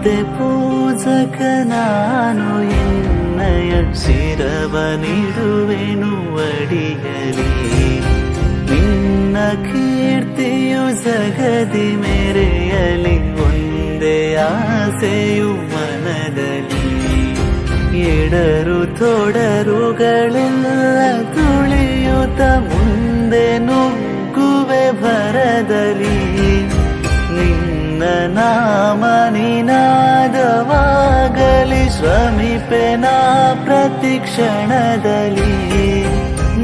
ಮಾತೆ ಪೂಜಕ ನಾನು ಎನ್ನಯ ಶಿರವನಿಡುವೆನು ಅಡಿಯಲಿ. ನಿನ್ನ ಕೀರ್ತಿಯು ಜಗದಿ ಮೆರೆಯಲಿ, ಒಂದೇ ಆಸೆಯು ಮನದಲ್ಲಿ. ಎಡರು ತೊಡರುಗಳೆಲ್ಲ ತುಳಿಯುತ್ತ ಮುಂದೆ ನುಗ್ಗುವೆ ಭರದಲ್ಲಿ. ನಿನ್ನ ನಾಮ ನಿನಾದವಾಗಲಿ, ಶ್ರಮಿಪೆನಾ ಪ್ರತಿ ಕ್ಷಣದಲ್ಲಿ.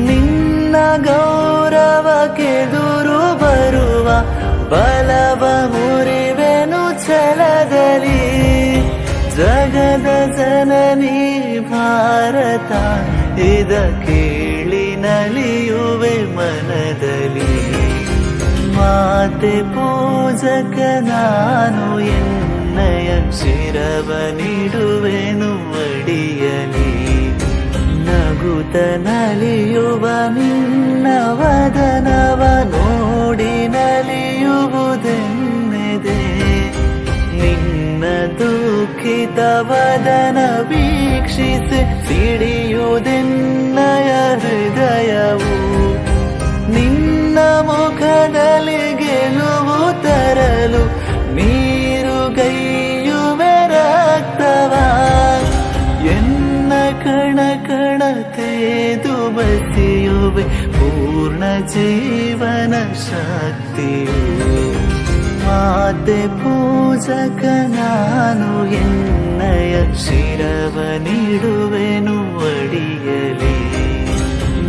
ನಿನ್ನ ಗೌರವಕ್ಕೆದುರು ಬರುವ ಬಲವ ಮುರಿವೆನು ಛಲದಲ್ಲಿ. ಜಗದ ಜನನಿ ಭಾರತ ಇದ ಕೇಳಿ ನಲಿಯುವೆ ಮನದಲ್ಲಿ. ಮಾತೆ ಪೂಜಕ ನಾನು ಎನ್ನಯ ಶಿರವನಿಡುವೆನು ಅಡಿಯಲಿ. ನಗುತ್ತ ನಲಿಯುವ ನಿನ್ನ ವದನವ ನೋಡಿ ನಲಿಯುವುದೆನ್ನೆದೆ. ನಿನ್ನ ದುಃಖಿತ ವದನ ವೀಕ್ಷಿಸಿ ಸಿಡಿಯುವುದೆನ್ನಯ ಹೃದಯವು. ನಿನ್ನ ಮುಖದಲ್ಲಿ ಗೆಲುವು ತರಲು ನೀರುಗೈಯುವೆ ರಕ್ತವ. ಎನ್ನ ಕಣ ಕಣ ತೇದು ಬಸಿಯುವೆ ಪೂರ್ಣ ಜೀವನ ಶಕ್ತಿಯು. ಮಾತೆ ಪೂಜಕ ನಾನು ಎನ್ನಯ ಶಿರವನಿಡುವೆನು ಅಡಿಯಲಿ.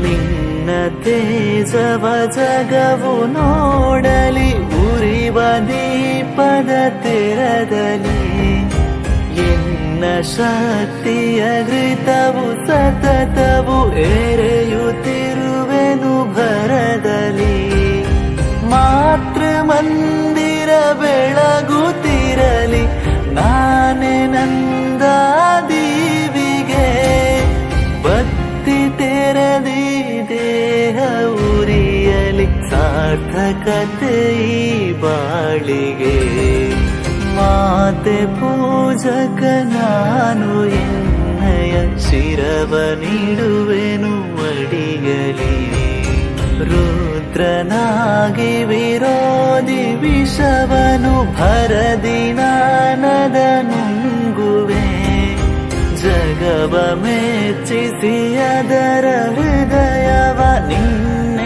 ನಿನ್ನ ತೇಜವ ಜಗವು ನೋಡಲಿ, ಉರಿವ ದೀಪದ ತೆರದಲ್ಲಿ. ಎನ್ನ ಶಕ್ತಿಯ ಘೃತವು ಸತತವು ಎರೆಯುತ್ತಿರುವೆನು ಭರದಲ್ಲಿ. ಮಾತೃ ಮಂದಿರ ಬೆಳಗುತ್ತಿರಲಿ, ನಾನೇ ನಂದ ದೀವಿಗೆ. ಭಕ್ತಿ ತೆರದಿ ದೇಹ ಉರಿಯಲಿ, ಸಾರ್ಥಕತೆ ಈ ಬಾಳಿಗೆ. ಮಾತೆ ಪೂಜಕ ನಾನು ಎನ್ನಯ ಶಿರವನಿಡುವೆನು ಅಡಿಯಲಿ. ರುದ್ರನಾಗಿ ವಿರೋಧಿ ವಿಷವನು ಭರದಿ ನಾನದ ನುಂಗುವೆ. ಜಗವ ಮೆಚ್ಚಿಸಿ ಅದರ ಹೃದಯವ ನಿನ್ನ